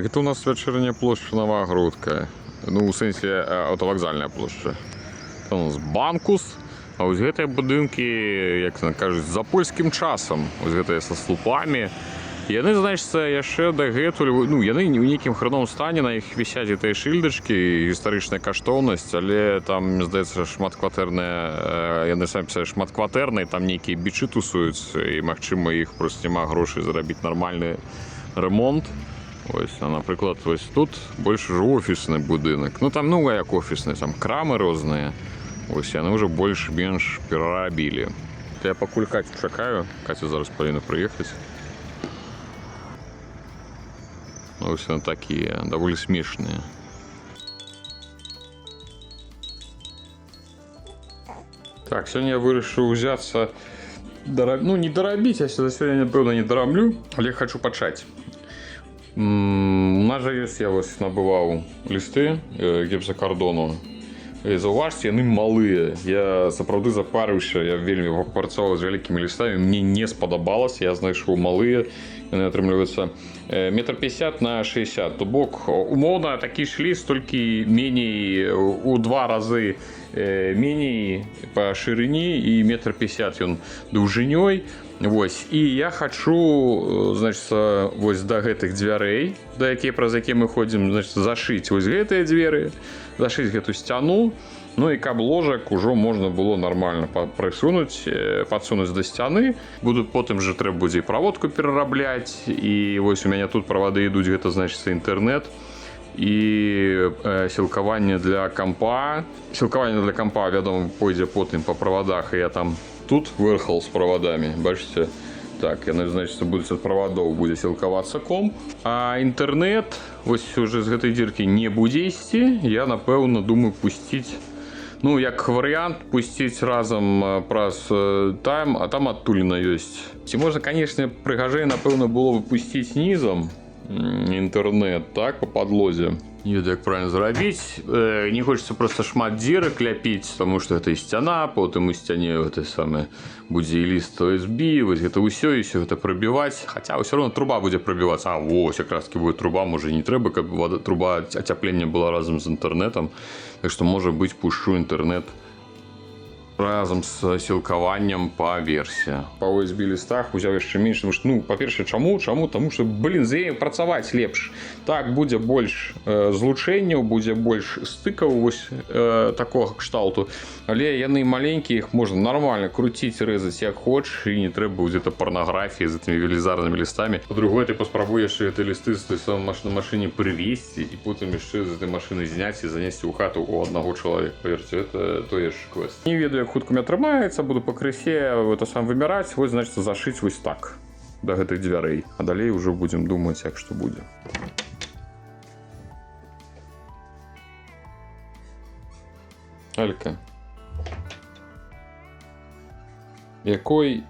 гэта у нас вечерняя площадь Новогрудка. Ну, у сэнсе аўтавакзальная плошча. Там у нас Банкус, а вось гэтыя будынкі, як кажуць, за польскім часам. Вось гэтыя са слупамі. Яны, значыцца, яшчэ дагэтуль, ну, яны ў нейкім храновым стане, на іх вісяць гэтыя шыльдачкі, гістарычная каштоўнасць, але там, мне здаецца, шматкватэрныя, яны самі пісалі шматкватэрныя, там нейкія бичы тусуюць, і, магчыма, іх проста няма грошай зарабіць нармальны ремонт. Ось, а, наприклад, ось тут больш уже офісны будынак. Ну, там, ну, як офісны, там крамы розныя. Ось, яны ўжо больш-менш перарабілі. Я пакуль Катю чакаю. Катя зараз павінна прыехаць. Ось яны такія, даволі смешныя. Так, сёння я вырашыў узяцца, ну, не дарабіць, я сёння, напэўна, не дараблю, але хочу пачаць. У нас жа ёсць, я вось набываў лісты гіпсакардону. Заўважце, яны малыя. Я сапраўды запарыўся, я вельмі працаваў з вялікімі лістамі, мне не спадабалася, я знайшоў малыя. Яны атрымліваюцца 1,50 на 60 м. То бок, умоўна, такі ж ліст, толькі меней, у 2 разы меней па шырыні і 1,50 м ён даўжынёй. Вось, і я хачу, значыцца, вось да гэтых дзвярэй, праз якія мы ходзім, значыцца, зашыць вось гэтыя дзверы, зашыць гэту сцяну, ну і каб ложак ужо можна было нармальна прысунуць, падсунуць да сцяны. Потым жа трэба будзе і праводку перарабляць, і вось у мяне тут правады ідуць, гэта, значыцца, інтэрнэт і сілкаванне для кампа. Сілкаванне для кампа, вядома, пойдзе потым па правадах, і я там тут вырхал з правадамі, бачыце? Так, яны, значыцца, будуць ад правадоў, будзе сілкавацца комп. А інтэрнэт, вось уже з гэтай дзіркі не будзе ісці. Я, напэўна, думаю пусціць, ну, як варыянт, пусціць разам праз тайм, а там адтуліна ёсць. Ці можна, канешне, прыгажэй, напэўна, было бы пусціць нізам інтэрнэт, так, па падлозе. Не ведаю, як правильно зрабіць. Не хочется просто шмат дзірак ляпіць, тому што гэта і сцяна, потым у сцяне гэтай самае будзе і ліст OSB, вось гэта ўсё, і ўсё гэта прабіваць. Хаця ўсё роўно труба будзе прабівацца. А вось, якраз-таки будзе труба, можа не трэба, каб труба ацяплення была разам з інтэрнэтам. Так што, можа быць, пушчу інтэрнэт разам з сілкаваннем па версіі. Па OSB лістах узяў яшчэ менш, тому што, ну, па-першае, чаму? Таму што, блін, з яе працаваць лепш. Так, будзе больш злучэнняў, будзе больш стыкаў вось такога кшталту, але яны маленькія, іх можна нармальна круціць, рэзаць як хочаш, і не трэба будзе парнаграфіі з гэтымі велізарнымі лістамі. Па-другое, ты паспрабуй яшчэ гэты лісты з той самай машыне прывезці і потым яшчэ з гэтай машыны зняць і занесці ў хату у аднаго чалавека. Паверце, гэта той яшчэ квест. Не ведаю, як хутка мне атрымаецца, буду пакрысе гэта сам вымяраць, вось, значыцца, зашыць вось так да гэтых дзвярэй. А далей ўжо будзем думаць, як што будзе. Алька, якой...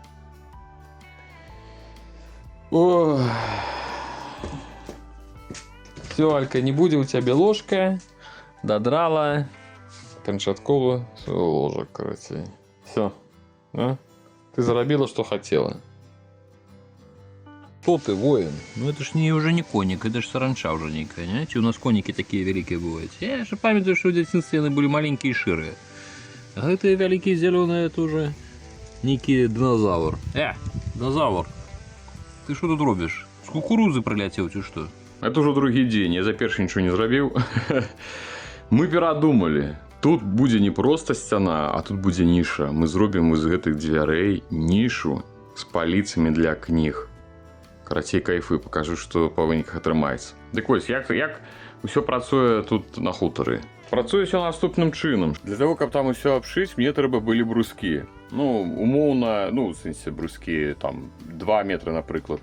О! Все, Алька, не будзе у цябе ложка, дадрала канчаткова ложак, карацей. Все, а? Ты зарабіла, што хацела. Кто ты, воин? Ну это ж уже не коник, это ж саранча уже некая, не? У нас коники такие великие бывают. Я же памятаю, что в детстве они были маленькие и ширые. А это великие зеленые, это уже некий динозавр. Динозавр, ты что тут робишь? С кукурузы прилетел, ты что? Это уже другі дзень, я за першы нічого не зрабіў. Мы перадумалі. Тут будзе не проста сцяна, а тут будзе ніша. Мы зробім з гэтых дзвярэй нішу з паліцамі для кніг. Карацей, кайфы, пакажу, што па выніках атрымаецца. Дык вось, як усё працуе тут на хутары. Працуе ўсё наступным чынам. Для таго, каб там усё абшыць, мне трэба былі брускі. Ну, умоўна, ну, в сэнсе брускі, там, 2 метры, напрыклад.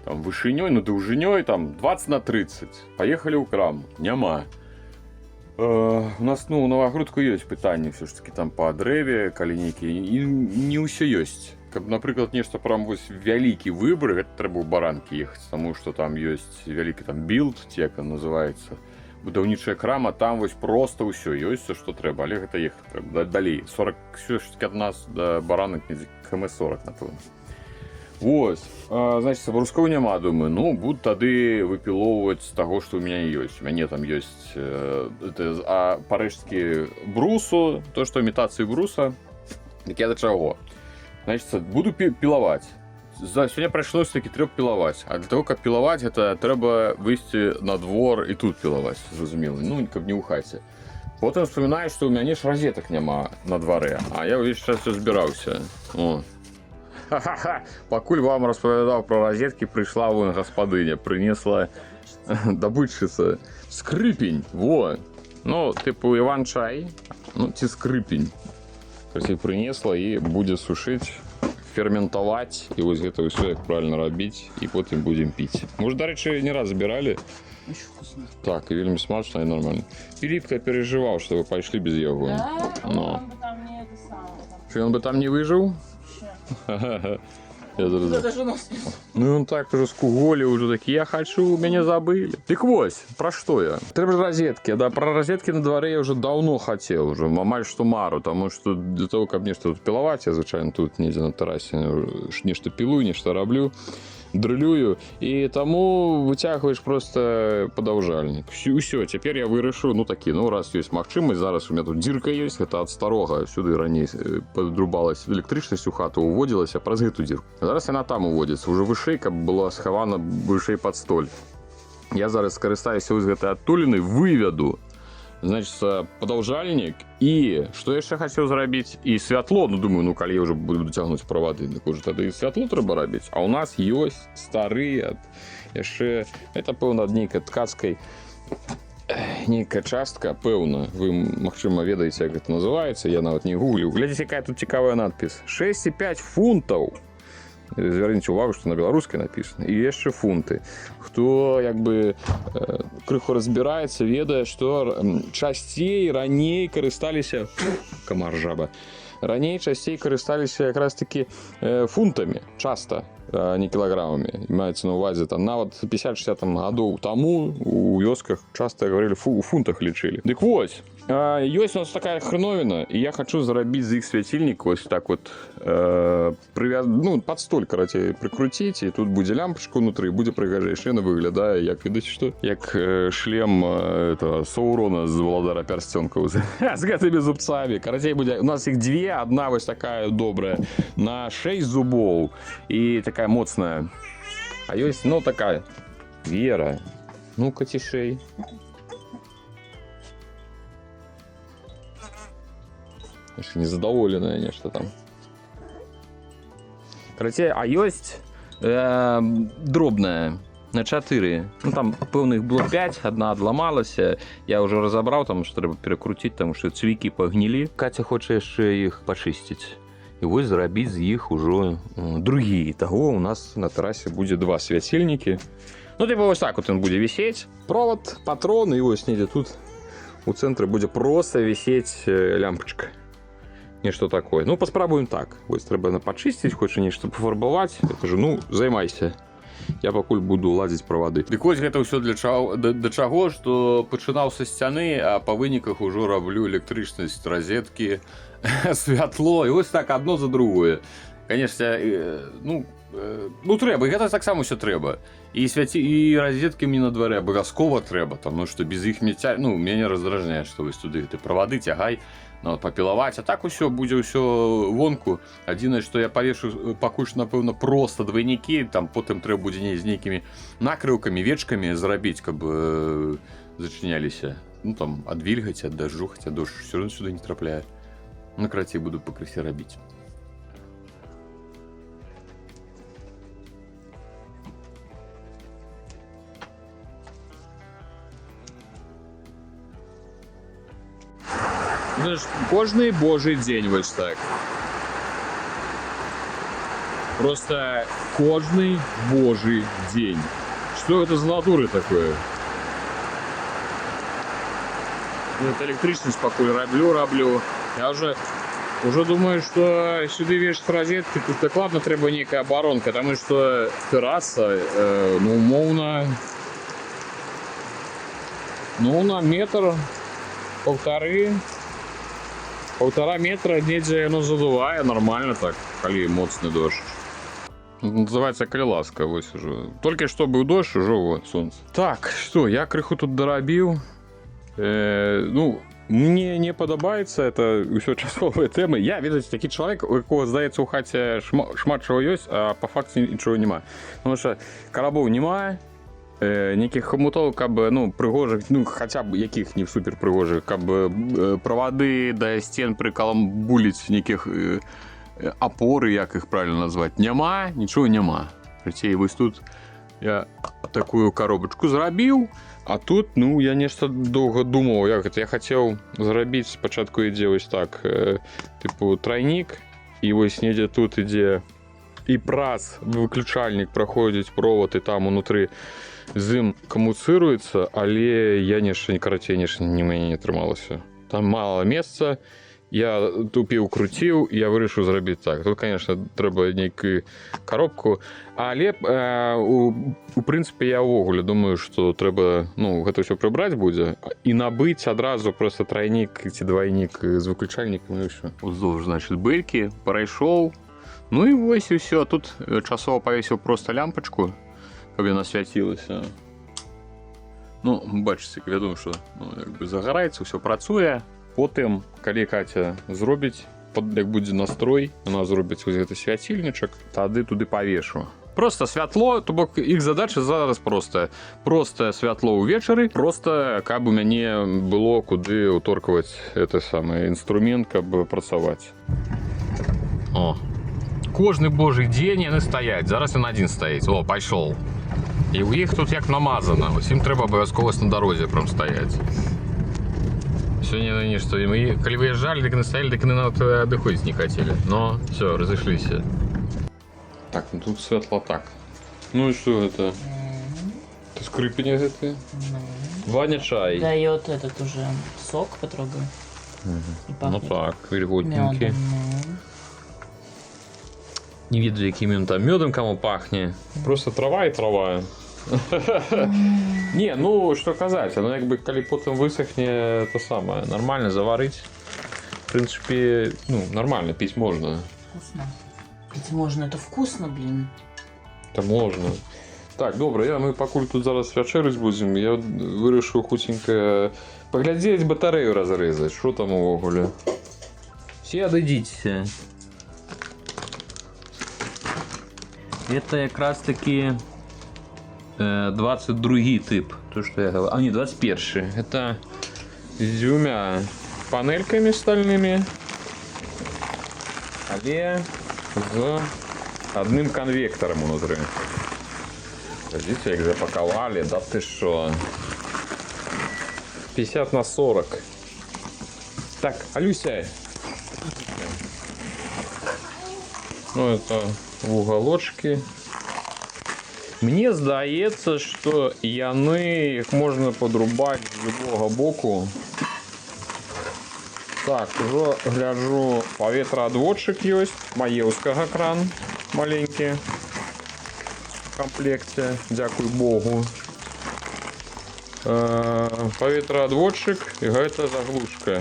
Там, вышынёй, ну, даўжынёй, там, 20 на 30. Паехалі ў краму. Няма. У нас, ну, у Новогрудку ёсць пытанне ўсё ж такі там па дрэве, калі нейкія, і не ўсё ёсць. Каб, напрыклад, нешта прям вось вялікі выбар, гэта трэба ў Баранкі ехаць, таму што там ёсць вялікі там білд, ці як ён называецца, будаўнічая крама, там вось проста ўсё ёсць, што трэба, але гэта ехаць трэба далей. 40, ўсё ж такі ад нас да Баранак недзе км 40, напэўна. Вот. Значит, брускоў няма, думаю. Ну, буду тады выпілоўваць з таго, што ў мяне ёсць. У мяне там ёсць парэжкі брусу, то, што імітацыі бруса. Так я да чаго? Значит, буду пілаваць. Сёння прайшлося такі трэба пілаваць. А для того, каб пілаваць, гэта трэба выйсці на двор і тут пілаваць, зразумела. Ну, каб не ў хаце. Потым вспоминаю, што ў мяне ж розетак няма на дварэ, а я ўвесь час усё збіраўся. О. Ха-ха-ха. Пакуль вам распавядаў пра розеткі, прыйшла вон гаспадыня, прынесла дабытчыца скрыпень. Во. Ну, тыпу іван-чай, ну, ці скрыпень. Красиво прынесла і будзе сушыць, ферментаваць, і вось гэта ўсё як правильно рабіць, і потым будзем піць. Можа, дарэчы, не раз забіралі. Очень вкусно. Так, и вельмі смачно и нормально. Филипп-то переживал, что вы пошли без его. Да? Но. Он бы там не это самое. Что, он бы там не выжил? Вообще. Я Ну, зараз... даже нос. Ну, он так уже скуголи уже такие, я хочу, меня забыли. Так вот, про что я? Трэба розетки. Да, про розетки на дворе я уже давно хотел, уже амаль что мару, потому что для того, каб нешта тут пілаваць, я, звычайно, тут недзе на тэрасе нешта пілую, нешта раблю. Дрылюю, і таму выцягваеш просто падаўжальнік. Усё, цяпер я вырашыў, ну такі, ну раз ёсць магчымасць, зараз у меня тут дзірка ёсць, гэта ад старога, сюды раней падрубалась электрычнасць у хату, уводзілася праз гэту дзірку. Зараз яна там уводзіцца, уже вышэй, каб была схавана вышэй пад столь. Я зараз скарыстаюся вось гэтай адтуліны, выведу, значит, падаўжальнік, і што яшчэ хацеў зрабіць, і святло, ну думаю, ну калі я уже буду цягнуць правады, так уже тады і святло трэба рабіць, а у нас ёсць старыя яшчэ, это пэўна ад нейкай ткацкай нейкая частка, пэўна, вы магчыма ведаеце, як гэта называецца, я нават не гуглю. Глядзіце, якая тут цікавая надпіс, 6,5 фунтаў. Зверніце увагу, што на беларускай напісана, і яшчэ фунты. Хто як бы крыху разбіраецца, ведае, што часцей раней карысталіся камар жаба. Раней часцей карысталіся якраз такі фунтамі, часта, не кілаграмамі. Маецца на ўвазе там нават 50-60 гадоў таму у вёсках часта гаварылі у фунтах лічылі. Дык вось, ёсць у нас такая хреновіна, і я хочу зрабіць з іх свяцільнік вось так вот ну, пад столь, карацей, прыкруціць, і тут будзе лямпачка ўнутры, будзе прыгажэйшая, яна выглядае як, відаць, што? Як шлем Саурона з Валадара Пярсцёнкаў з гэтымі зубцамі. Карацей, будзе, у нас іх две, адна вось такая добрая, на 6 зубоў, і такая моцная. А ёсць, ну, такая Вера. Ну-ка, цішэй. Незадоволеная нешта там. Карацей, а ёсць дробная на 4. Ну там пэўных было 5, одна адламалася. Я уже разабраў, там што трэба перакруціць, таму што цвікі пагнілі. Каця хоча яшчэ іх пачысціць. І вось зрабіць з іх ужо другі. Таго у нас на тэрасе будзе 2 свяцільнікі. Ну типа вось так вот ён будзе вісець. Провод, патрон, і вось недзе тут у цэнтры будзе проста вісець лямпачка. Нешта такое. Ну, паспрабуем так. Вось трэба пачысціць, хоча нешта пафарбаваць. Я кажу, ну, займайся. Я пакуль буду ладзіць правады. Дык вось гэта ўсё да чаго, што пачынаў са сцяны, а па выніках ужо раблю электрычнасць, розеткі, святло, і вось так адно за другое. Канешне, ну трэба, і гэта таксама ўсё трэба. І розеткі мне на дварэ абавязкова трэба, таму што без іх мяне раздражняе, што вось туды ты правады цягай, папілаваць, а так усё будзе ўсё вонку. Адзінае, што я павешу пакуль што, напэўна, проста двайнікі, там потым трэба будзе з нейкімі накрыўкамі, вечкамі зрабіць, каб зачыняліся. Ну там ад вільгаці, ад дажджу, хаця дождж усё роўно сюды не трапляе. Ну, карацей, буду пакрысе рабіць. Кожный божий день вось так. Просто кожный божий день. Что это за натуры такое? Это электричность пакуль раблю. Я уже думаю, что сюда вешать розетки, тут так ладно, трэба некая оборонка, потому что терраса, ну, умовно, на метр, полтора метра недзе яно задувае нормально так, калі моцны дождж. Называется «Калиласка». Вось уже. Только что был дождь, уже вот солнце. Так, что, я крыху тут доробил. Ну, мне не падабаецца, это ўсё часовая тэма. Я, ведаць, такі чалавек, у якога, здаецца, у хаце шмат чаго ёсць, а па факце нічого няма. Потому что карабоў няма, нейкіх хомутоў, каб, ну, прыгожых, ну, хаця б якіх не супер прыгожых, каб правады да сцен прыкаламбуліць нейкіх апоры, як іх правильно назваць, няма, нічого няма. Прыцей, вось тут я такую коробочку зрабіў, а тут, ну, я нешта доўга думаў, як гэта. Я хацеў зрабіць спачатку ідзе вось так, тыпу трайнік, і вось недзе тут ідзе і праз выключальнік, праходзіць провод, і там унутры з ім камуцыруецца, але я нешта, карацей, нешта не мяне не атрымалася. Там мала месца, я тупіў, круціў, я вырашыў зрабіць так. Тут, конечно, трэба нейкую коробку, але у прынцыпе я ўвогуле думаю, што трэба, ну, гэта ўсё прыбраць будзе і набыць адразу просто трайнік ці двайнік з выключальнікам і ўсё. Уздоўж, значит, бэлькі перайшоў. Ну і вось і ўсё. Тут часова павесіў просто лямпачку, каб яна свяцілася. Ну, бачыце, я думаю, што, ну, як бы загараецца, ўсё працуе. Потым, калі Катя зробіць, як будзе настрой, она зробіць вось гэты свяцільнічак, тады туды павешу. Просто святло, то бок іх задача зараз простая. Простае святло ўвечары, просто каб у мяне было куды уторкаваць это самае інструмент, каб працаваць. О, кожны божий дзень яны стаяць. Зараз ён адзін стаіць. О, пайшоў. І ў іх тут як намазана. Ім трэба абавязкова на дарозе прям стаяць. Сегодня нечто. Мы, коли выезжали, так настояли, так нават адыходзіць не хотели. Но все, разошліся. Так, ну тут светло так. Ну и что это? Это скрипение это? Ваня чай. Дает этот уже сок, потрогай. И Ну пахнет так, вельготненький. медом. Не ведаю, яким он там медом кому пахнет. Просто трава и трава. Не, ну что казаць, оно як бы калі потым высохне, то самое, нормально заварить. В принципе, ну, нормально пить можно. Вкусно. Пить можно, это вкусно, блин. Это можно. Так, добра, мы пакуль тут зараз вячэраць будзем, я вырашыў хуценька паглядзець батарэю разрэзаць, што там увогуле. Все адыдзіце. Это як раз таки 22 тип, то что я говорил. А, не, 21. Это с двумя панельками стальными, але с одним конвектором внутри. Видите, их запаковали, да ты что? 50 на 40. Так, Алюся. Ну, это в уголочке. Мне здаецца, што яны іх можна подрубаць з любого боку. Так, ужо гляджу, паветраадводчык ёсць, маеўскага кран маленькі в комплекте, дзякуй Богу. Паветраадводчык і гэта заглушка.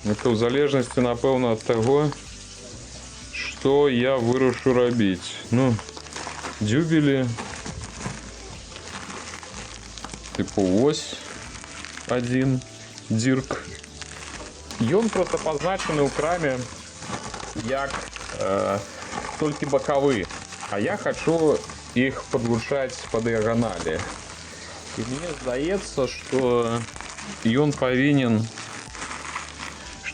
Это ў залежнасці, напэўна, ад таго, што я вырашу рабіць. Ну, дюбели, типу ось один дирк. Ён просто позначены ў краме як толькі бакавы, а я хочу іх падлучаць по дыяганалі. І мне здаецца, што ён павінен.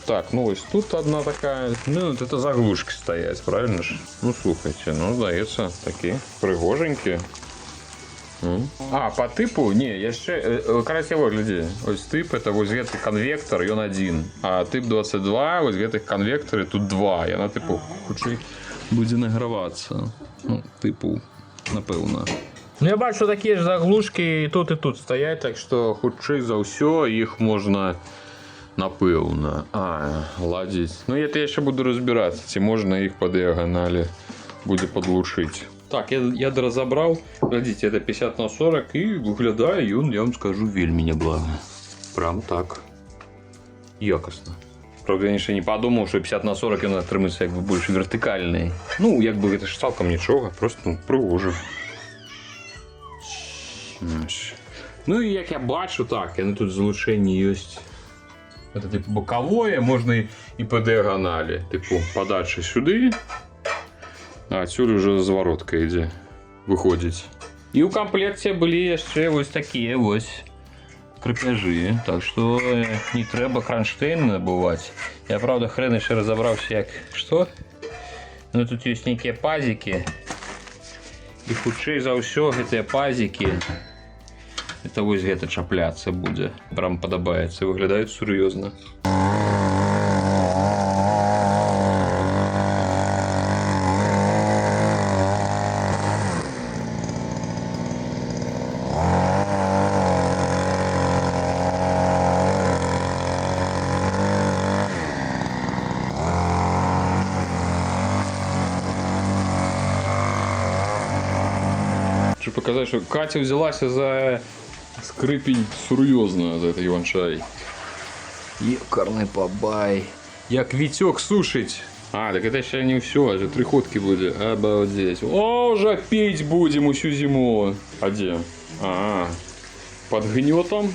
Так, ну ось тут одна такая, ну это заглушки стоять, правильно ж? Ну слухайте, ну здаецца, такі прыгоженькі. А, по типу, не, яшчэ, красиво гляди. Ось тип, это вось гэты конвектор, ён один. А тип 22, вось гэтых конвекторы тут два. Яна типу хутчэй будзе награвацца. Ну, типу, напэўна. Ну я бачу такія ж заглушки і тут стаять, так што хутчэй за ўсё іх можна напэўна. Ладзіць. Ну это я яшчэ буду разбірацца, ці можна іх па дыяганалі будзе падлучыць. Так, я доразабраў. Глядзіце, это 50 на 40 і выглядае ён, я вам скажу, вельмі няблага. Прям так. Якасна. Правда, я ще не подумав, що 50 на 40 він отримається якби більш вертикальний. Ну, якби це ж цілком нічого, просто ну, привожу. Ну і як я бачу, так, вони тут залучені є. Це типу боковое, можна і по діагоналі. Типу подальше сюди, а отсюда вже зворотка йде, виходить. І у комплекті були ще ось такі ось крепежі, так що не треба кронштейн набувати. Я, правда, хрен ще розібрався, як що. Ну тут є некие пазики. І худший за все, ці пазики, це ось гэта чапляться буде. Прям подобається, виглядають серйозно. Хочу показати, що Катя взялася за скрипінь серйозно за цей Іван-Чай. Єкарний бабай. Як Вітьок сушить. А, так это ще не все, аж 3 ходки буде. Обалдеть. О, уже пить будем усю зиму. А где? А, под гнетом.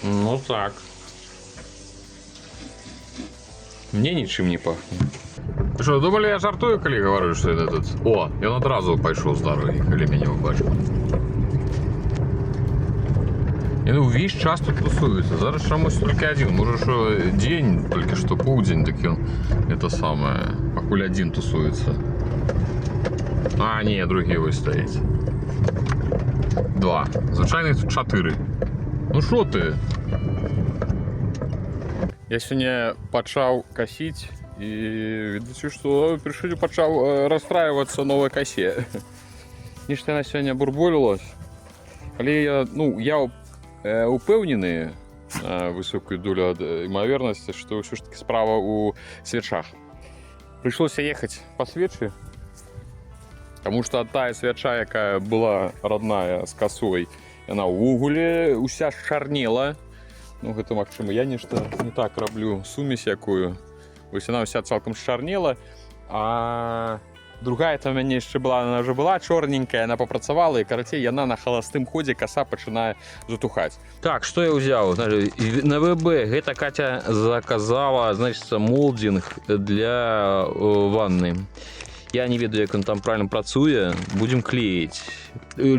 Ну так. Мне ничем не пахнет. Что, думали, я жартую, коли говорю, что это тут? О, я одразу пошел с дороги, коли меня побачив. І ну, весь час тут тусується. Зараз чомусь тільки один. Може, що день, тільки що полдень, так він, це саме, покуль один тусується. А, ні, другий ось стоїть. 2. Звичайно, тут 4. Ну що ти? Я сьогодні почав косити і відчув, що прийшов почав розстраюватися нової косі. Ніж вона сьогодні бурбулилась. Але я упевнений на високою долю ймовірності, що все ж таки справа у свечах. Прийшлося їхати по свечі, тому що та свеча, яка була родная з косою, вона в уголі уся шарніла. Ну, гэта магчыма, я нешта не так раблю сумесь якую. Вось вона вся цалкам шарніла, а другая там у мяне яшчэ была, она вже была чорненькая, она попрацавала, і карацей, яна на халастым ходзе коса пачынае затухаць. Так, што я ўзяў? На ВБ гэта Катя заказала, значыцца, молдинг для ванны. Я не ведаю, як ён там правильно працуе, будем клеіць.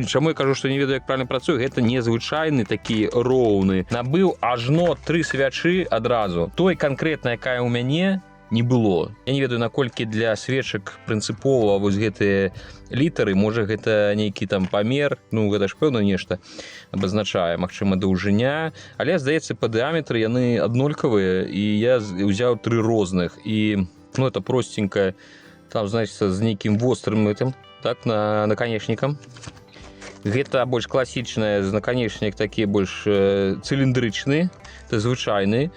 Чаму я кажу, што не ведаю, як правильно працуе, гэта незвычайны такі роўны. Набыў ажно 3 свячы адразу. Той канкрэтна, якая ў мяне, не было. Я не ведаю, наколькі для свечак прынцыпова вось гэтыя літары, можа гэта нейкі там памер, ну гэта ж пэўна нешта абазначае, магчыма, даўжыня, але здаецца, па дыаметры яны аднолькавыя, і я ўзяў 3 розных, і ну это простенькая. Там, значит, з нейкім вострым этим, так, наконечником. Гэта больш класічная, наконечник такі больш циліндрычны, это звычайны.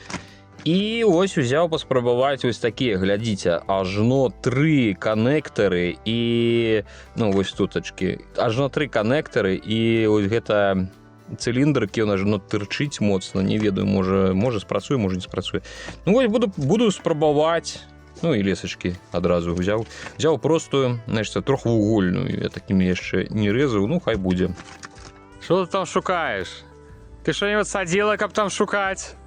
І ось узяў паспрабаваць ось такія, глядзіце, ажно 3 коннектары і, ну, вось тутачкі, ажно 3 коннектары і ось гэта циліндр, які ён ажно тырчыць моцна, не ведаю, можа спрацуе, можа не спрацуе. Ну, вось буду спрабаваць. Ну і лесачкі адразу взяў простую, значит, трохвугольную, я такімі яшчэ не рэзаў, ну хай будзе. Што ты там шукаеш? Ты што-небудзь садзіла, каб там шукаць?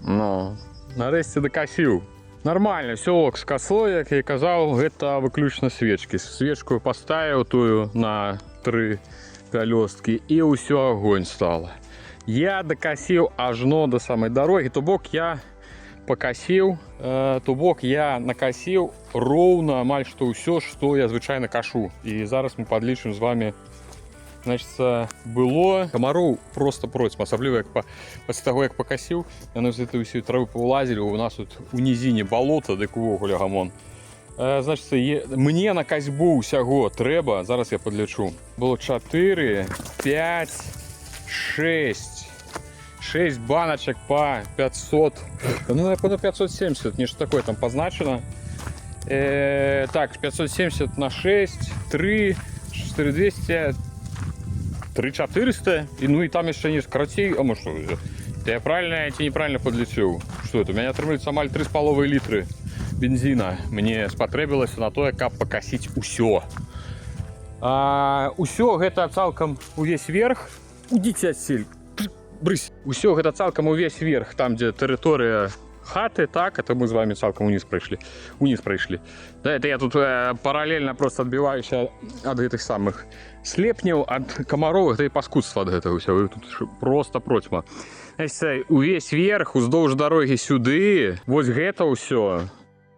Ну, нарэшце дакасіў. Нормально, все ок з косой, як я казаў, гэта выключна свечкі. Свечку паставіў тую на 3 пялёсткі і ўсё, агонь стала. Я дакасіў ажно да самай дарогі, то бок я покосил, то бок я накосил роўна амаль што ўсё, што я звычайна кашу. І зараз мы падлічым з вами, значит, было камароў просто процьма, асабліва як пасля таго, як пакасіў, яны з гэтай усёй травы павылазілі, у нас тут у нізіне балота, дык увогуле гамон. Значит, мне на касьбу ўсяго трэба, зараз я падлічу, было 4, 5, 6 баночек по 500, ну, я понял, 570, нечто такое там позначено. Так, 570 на 6, 3, 4200, 3400, и, ну и там еще не карацей, а может что это? Я правильно, ці неправильно подлічыў? Что это? У меня атрымліваецца амаль 3,5 літры бензина. Мне спатрэбілася на тое, каб пакасіць усё. Усё гэта цалкам увесь верх. Удзіце адсюль. Брысь. Усё гэта цалкам увесь верх, там дзе тэрыторыя хаты, так, это мы з вами цалкам униз прайшлі. Да, это я тут параллельно просто адбіваюся ад гэтых самых слепняў, ад камаровых, да і паскудства ад гэтага ўсё. Тут просто процьма. Увесь верх, уздоўж дарогі сюды, вось гэта ўсё.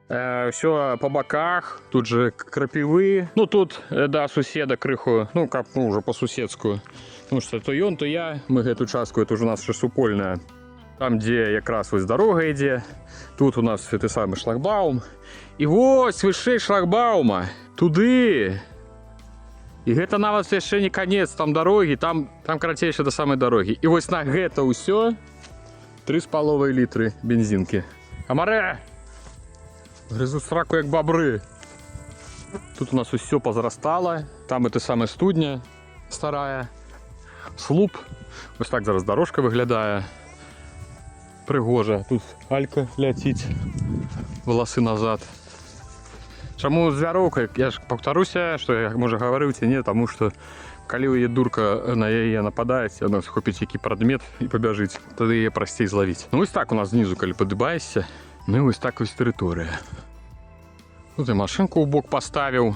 Все по боках, тут же крапивы. Ну тут, да, суседа крыху, ну как, ну уже по-суседскую. Потому что то ён, то я, мы эту частку, это уже у нас ще супольная. Там, где якраз ось дорога ідзе. Тут у нас той самый шлагбаум. І вось вышэй шлагбаума, туды. І гэта нават яшчэ не конец там дороги, там карацейше до самой дороги. І вось на гэта ўсё 3,5 літры бензинки. Камаре! Грызу сраку як бобры. Тут у нас все позарастало. Там это самая студня старая. Слуп. Ось так зараз дорожка выглядае. Прыгожа. Тут Алька ляціць. Волосы назад. Чаму з вяроўкай? Я ж паўтаруся, што я можа гаварыў ці не, таму што калі ў яе дурка на яе нападаць, яна схопіць які прадмет і пабяжыць, тады яе прасцей злавіць. Ну вось так у нас знізу, калі падыбаешся. Ну і вось так вось тэрыторыя. Тут я машынку ў бок паставіў.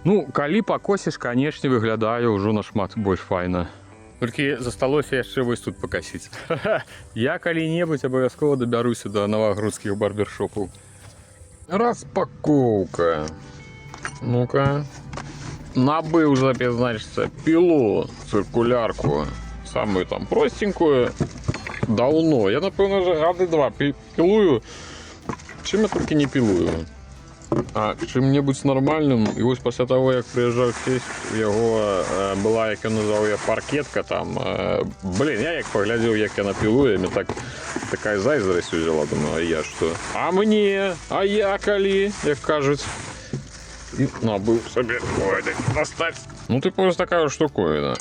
Ну, калі пакосіш, канешне, выглядае ўжо нашмат больш файна. Толькі засталося яшчэ вось тут пакасіць. Я калі-небудзь абавязкова дабяруся да навагрудскіх барбершопаў. Распаковка. Ну-ка. Набыў, значится, пилу, циркулярку. Самую там простенькую. Давно. Я, напевно, вже гады 2 пилую. Чим я тільки не пилую. А чим-небудь нормальним. І ось після того, як приїжджав сесть, у його була, як я назвав її, паркетка там. Блін, я як поглядів, як я напилую, мені так така зайздрість взяла. Думаю, а я що? А мені? А я коли? Як кажуть. І набив собі. Ой, достать. Ну, типу, ось така штуковина.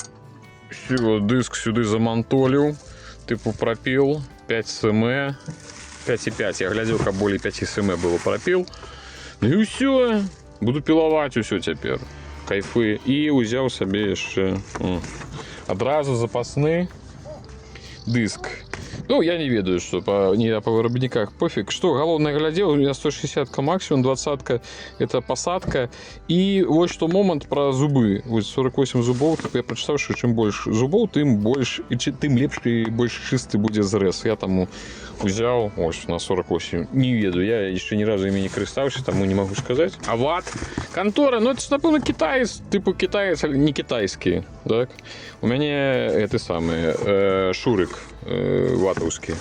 Диск сюди замонтолив. Типу пропил 5 см, 5,5. Я глядел, как более 5 см было пропил. Ну и все. Буду пиловать все теперь. Кайфы. И взял себе еще одразу запасный диск. Ну, я не ведаю, что по виробниках пофиг. Что, головное глядел, у меня 160 максимум, 20 это посадка. И вот что момент про зубы. Вот 48 зубов, типа я прочитал, что чем больше зубов, тем больше, и тем лепше и больше чистый будет зрез. Я тому взял, ось, на 48. Не ведаю, я еще ни разу ими не користался, тому не могу сказать. А ват, контора, ну это ж, напевно, китаец, типа китаец, не китайский, так? У меня это самое, шурик ватовский.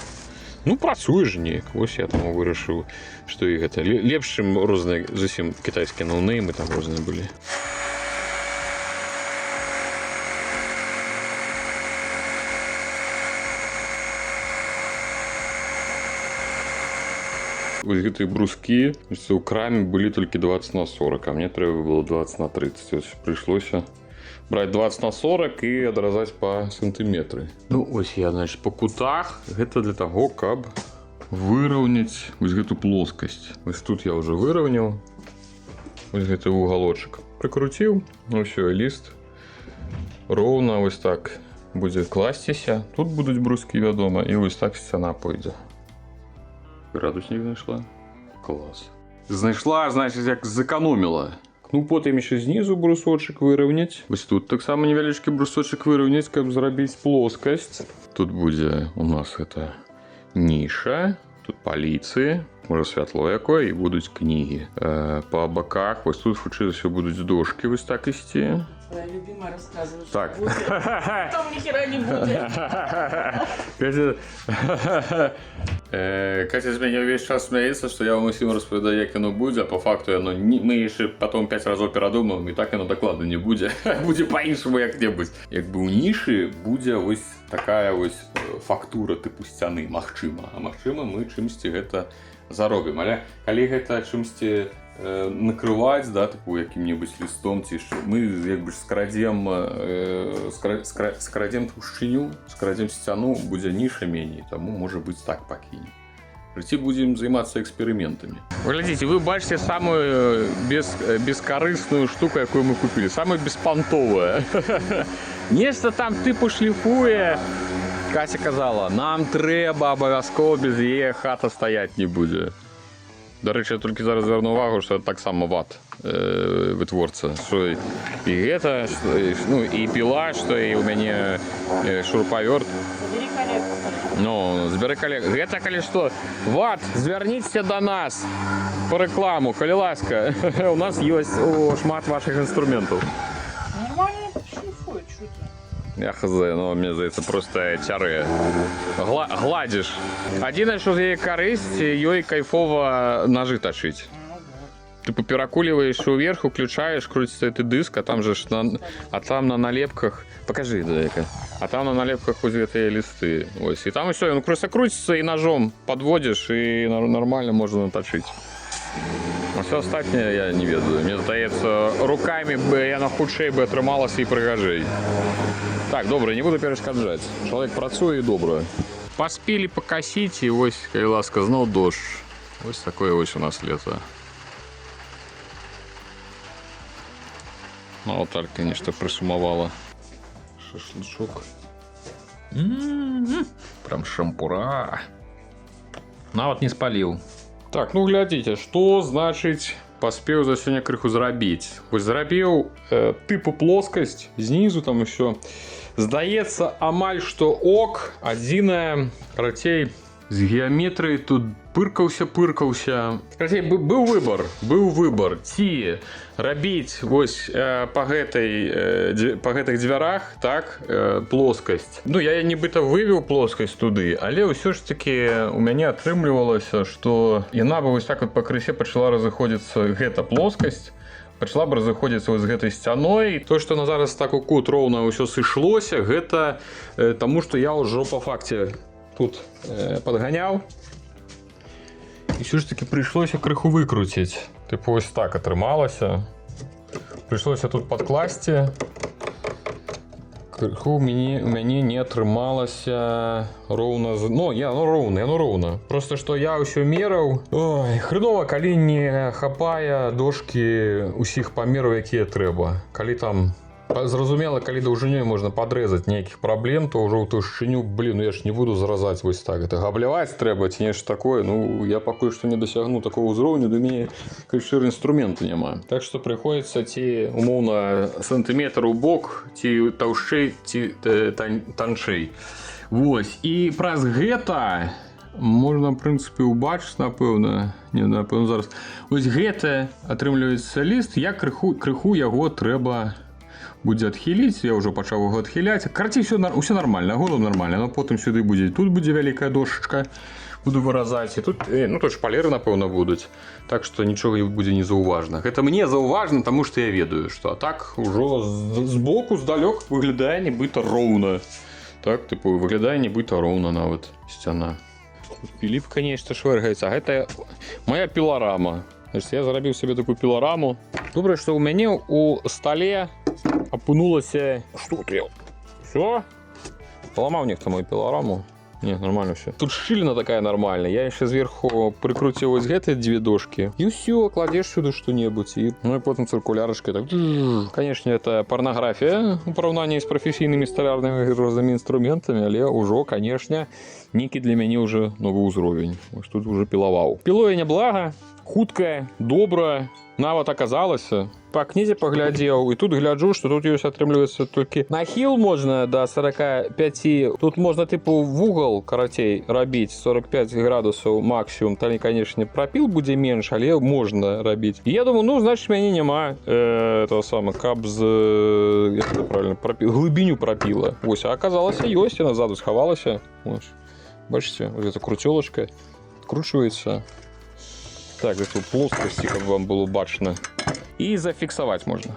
Ну, працуе ж неяк. Ось я там вырашыў, што і гэта. Лепш, чым розныя, зусім кітайскія ноунеймы там розныя былі. Вось гэтыя брускі у краме былі толькі 20 на 40, а мне трэба было 20 на 30. Ось прыйшлося брать 20 на 40 и адразаць по сантиметры. Ну, ось я, значит, по кутах. Гэта для того, каб выраўняць вось гэту плоскасць. Вось тут я уже выраўняў. Вось гэты уголочек прикрутіў. Ну, все, ліст роўна вось так будзе класціся. Тут будуць брускі, вядома, і вось так сцяна пойдзе. Градусник знайшла. Клас. Знайшла, значит, як зэканоміла. Ну, потым еще знизу брусочек выраўняць. Вось тут таксама невялічкі брусочек выраўняць, каб зрабіць плоскасць. Тут будзе у нас это ніша, тут паліцы, можа святло якое, і будуць кнігі. По боках, вось тут хутчэй будуць дошки вось так ісці. Твоя любимая рассказывает, так. Что будет. Там ни хера не будет. Катя з мяне ўвесь час смяецца, што я вам усім распавядаю, як яно будзе, а по факту яно мы яшчэ потом 5 разоў перадумаем, і так яно дакладна не будзе. Будзе па-іншаму як-небудзь. Як бы ў нішы будзе вось такая вось фактура тыпу сцяны, магчыма. А магчыма, мы чымсьці гэта заробім. Але калі гэта чымсьці накрываць, да, типу якім-небудзь лістом ці што мы як бы скрадзем таўшчыню, скрадзем сцяну, будзе ніша меней, таму можа быць так пакінем. Ці будзем займацца эксперыментамі. Вы глядзіце, вы бачыце самую бескарысную штуку, якую мы купілі, самую беспантовую. Нешта там тыпу шліфуе. Кася казала, нам трэба абавязкова, без яе хата стаяць не будзе. Дарэчы, я толькі зараз звярну увагу, што таксама ват вытворца. Што і гэта, ну, і піла, што і ў мяне шурпавёрт. Ну, збяры калег. Гэта калі што, ват, звярніцеся да нас па рэкламу, калі ласка. У нас ёсць шмат вашых інструментаў. Нормально шлифует, что ты? Я хз, ну, мне здаецца, просто цяры. Гладзіш. Адзінае, што з яе карысць, ёй кайфова ножы тачыць. Типу перакуліваеш уверх, уключаешь, крутится этот диск, а там же а там на налепках, покажи, дай-ка, а там на налепках вот эти листы, ось, и там все, он просто крутится и ножом подводишь, и нормально можно наточить. А все остальное я не ведаю, мне здаецца, руками бы я на худшей бы атрымалася и прыгажэй. Так, добра, не буду перашкаджаць, человек працуе и добра. Поспели покосить, и ось, калі ласка, зноў дождь, ось такое ось у нас лето. Ну, вот так, конечно, присумовала. Шашлычок. Прям шампура. Ну, вот не спалил. Так, ну, глядите, что значит поспел за сегодня крыху зрабіць. Вось зрабіў типу плоскость, снизу там еще. Здаецца, амаль что ок, адзінае, карацей, з геометрыі тут пыркаўся. Карацей, быў выбор, ці рабіць вось па гэтых дзвярах, так, плоскасць. Ну, я нібыта вывеў плоскасць туды, але ўсё ж таки у мяне атрымлівалася, што яна бы вось так вот па крысе пачала разыходзіцца гэта плоскасць, пачала б разыходзіцца з гэтай сцяной. То, што на зараз так у кут роўна ўсё сышлося, гэта таму, што я ўжо па факце тут подганяў. І все ж таки прыйшлося крыху выкруціць. Типу ось так атрымалася. Прыйшлося тут падкласці. Крыху у мяне не атрымалася роўна. Ну, роўна. Просто што я ўсё мераў. Ой, хрэнова, калі не хапае дошкі ўсіх памераў, якія трэба. Калі там зразумела, калі даўжынёй можна падрэзаць нейкіх праблем, то ўжо ў таўшчыню, ну я ж не буду зразаць вось так. Это габляваць трэба ці нешта такое. Ну, я пакуль што не дасягну такого ўзроўню, да мяне кальшыр інструменту няма. Так што прыходзіцца ці умоўна сантыметр у бок, ці таўшчэй, ці танчэй. Вось. І праз гэта можна, в прынцыпе, убачыць, напэўна, зараз. Вось гэта атрымліваецца ліст, я крыху яго трэба будзе адхіліць, я ўжо пачаў яго адхіляць. Карацей, ўсё нормально, голым нормально, но потым сюды будзе, тут будзе вялікая дошачка, буду выразаць, і тут, ну тут шпалеры, напэўна, будуць, так што нічога будзе не заўважна. Гэта мне заўважна, таму што я ведаю, што так ужо збоку, здалёк выглядае нібыта роўна. Так, типу, выглядае нібыта роўна нават сцяна. Піліпка нешта швэргаецца, а гэта моя піларама. Я зарабіў сабе такую пілараму. Добра, што ў мяне у стале апынулася... Што тут я? Всё? Поламаў нехта мою пілараму. Не, нормально все. Тут шчыліна такая нормальная. Я яшчэ зверху прыкруціў вось гэтыя дзве дошкі. І ўсё, кладзеш сюды што-небудзь. І... Ну і потым цыркулярачкай так... Конечно, это порнография у параўнанні з прафесійнымі сталярнымі рознымі інструментамі, але ўжо, конечно, нейкі для мяне ўжо новы ўзровень. Вось тут уже пілаваў. Пілое няблага, хуткая, добрая, нават аказалася. Па кнізе паглядзеў, і тут гляджу, што тут ёсць, атрымліваецца, толькі нахіл можна да 45. Тут можна, типу, вугал, карацей, рабіць 45 градусаў максімум. Там, конечно, прапіл будзе менш, але можна рабіць. І я думаю, ну, значит, мяне няма этого самого, каб з... Як это правильно? Глыбіню прапіла. Вось, а аказалася, ёсць, яна ззаду схавалася. Ось. Бачыце, вот эта круцёлачка откручивается. Так, эту плоскости, как вам было бачно. И зафиксовать можно.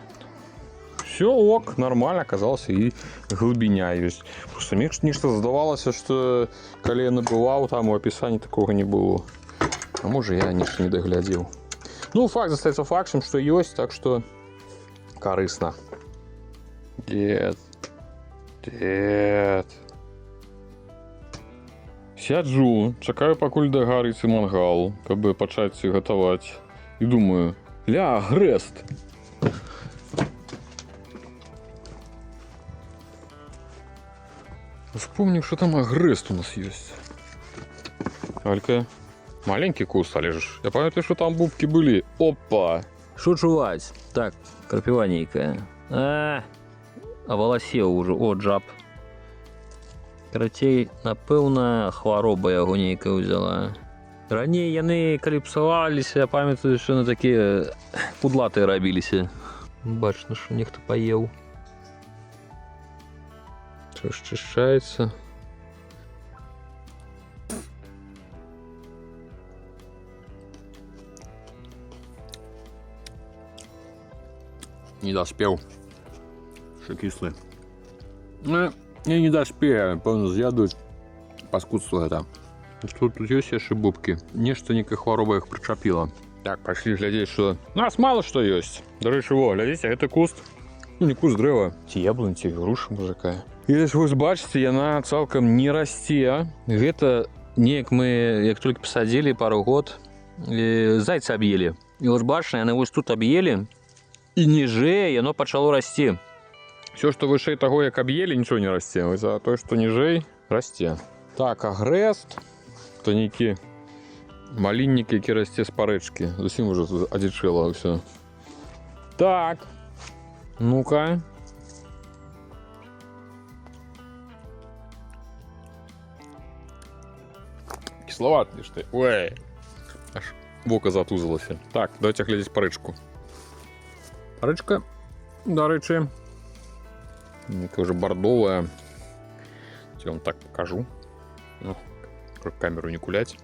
Все ок, нормально оказалось, и глубиня есть. Просто мне нечто здавалось, что коли я набывал, там у описания такого не было. А может, я нечто не доглядел. Ну, факт застаецца фактам, што ёсць, так што карысна. Дед. Сяджу, чакаю, пакуль дагарыць мангал, каб пачаць гатаваць. І думаю, ля, агрэст. Вспомнил, что там агрест у нас есть. Алька, маленький куст, але ж я памятаю, что там бубки были. Опа! Что чуваць? Так, крапіва нейкая. А волосеў уже, о, джаб. Карацей, напэўна, хвароба яго нейкая ўзяла. Раней яны калі псаваліся, я памятаю, што на такія пудлатыя рабіліся. Бачна, што нехта паеў. Расчищается. Не доспел. Что кислый. Ну, я не доспею, певно, з'ядуть паскудство это. Тут есть яшчэ бубки. Нешта некая хвароба их причапила. Так, пошли глядеть, что... У нас мало что есть. Дарэчы, во, глядите, это куст. Ну, не куст дрэва. Ці яблонь, ці груша мужика. І вось вы бачыце, яна цалкам не расце. Гэта неяк мы, як толькі пасадзілі пару год, зайцы аб'елі. І вось бачна, яны вось тут аб'елі, і ніжэй яно пачало расці. Все, што вышэй таго, як аб'елі, нічого не расце. Вось за тое, што ніжэй, расце. Так, агрэст, то нейкі маліннік, які расце з парэчкі. Зусім ужо адзічэла ўсё. Так, ну-ка. Кисловат лишь ты. Ой. Аж вока затузалася. Так, давайте глядзець парэчку. Парэчка, дарэчы, некая уже бордовая. Я вам так покажу. Ну, камеру не кулять.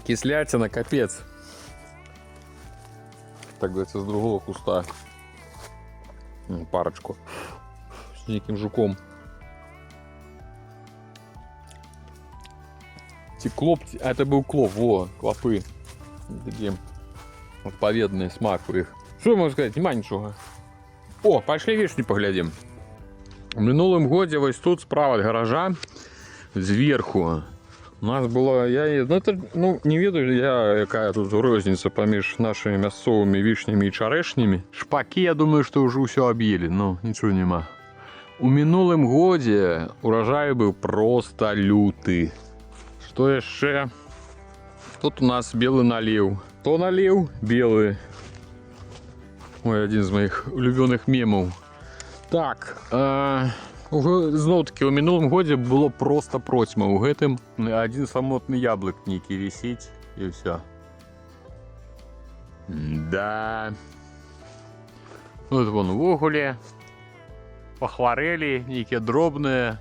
Кислятина, капец. Так, давайте с другого куста. Парочку с неким жуком. Клоп, а это был клоп, во, клопы. Такие отповедные смак у их. Что можно сказать? Нема ничего. О, пошли вишни поглядим. В минулым годе вось тут справа от гаража зверху у нас было, не ведаю я, якая тут розница паміж нашими мясцовыми вишнями и чарэшнями. Шпаки, я думаю, что уже все объели, но ничего нема. У минулым годе урожай был просто люты. Что еще? Тут у нас белый налив. То налив белый. Ой, один из моих улюбленных мемов. Так, зноў таки у мінулым годзе было просто процьма. У гэтым один самотны яблык нейкі вісіць і ўсё. Да. Вот вон увогуле пахварэлі, нейкія дробныя.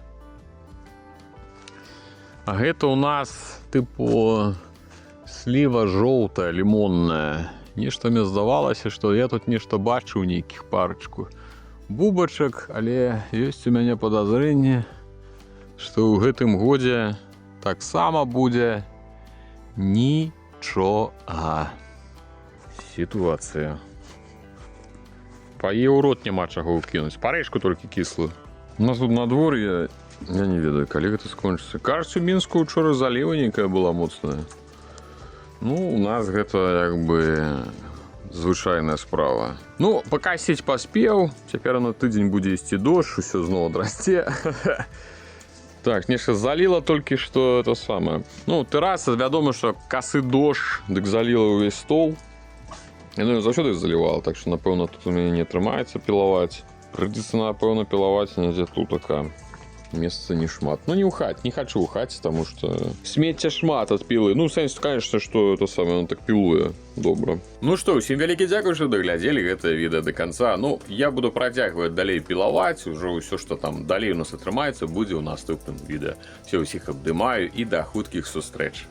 А гэта у нас тыпу сліва жоўтая, лімонная. Нешта мне здавалася, што я тут нешта бачыў нейкіх парачку бубачак, але ёсць у мяне падазрэнне, што ў гэтым годзе таксама будзе нічога. Сітуацыя. Паеў рот няма чаго ўкінуць. Парэчку толькі кіслую. У нас тут надвор'е, я не ведаю, калі гэта скончыцца. Кажуць, у Мінску учора заліва нейкая была моцная. Ну, у нас гэта як бы звычайная справа. Ну, пакасіць паспеў. Цяпер на тыдзень будзе ісці дождж, усё зноў адрасце. Так, нешта заліла толькі што это самае. Ну, тэраса, вядома, што касы дождж, дык заліла ўвесь стол. Я заўсёды залівала, так што, напэўна, тут у мяне не атрымаецца пілаваць. Прыйдзецца, напэўна, пілаваць недзе тутака. Месца не шмат. Ну, не ў хаце, не хачу ў хаце, таму што смецця шмат ад пілы. Ну, сэнс, конечно, што это самае, он так пілуе. Добра. Ну што, усім вялікі дзякуй, што даглядзелі гэтае відэа да канца. Ну, я буду працягваць далей пілаваць. Ужо ўсё, што там далей у нас атрымаецца, будзе ў наступным відэа. Усіх абдымаю і да хуткіх сустрэч.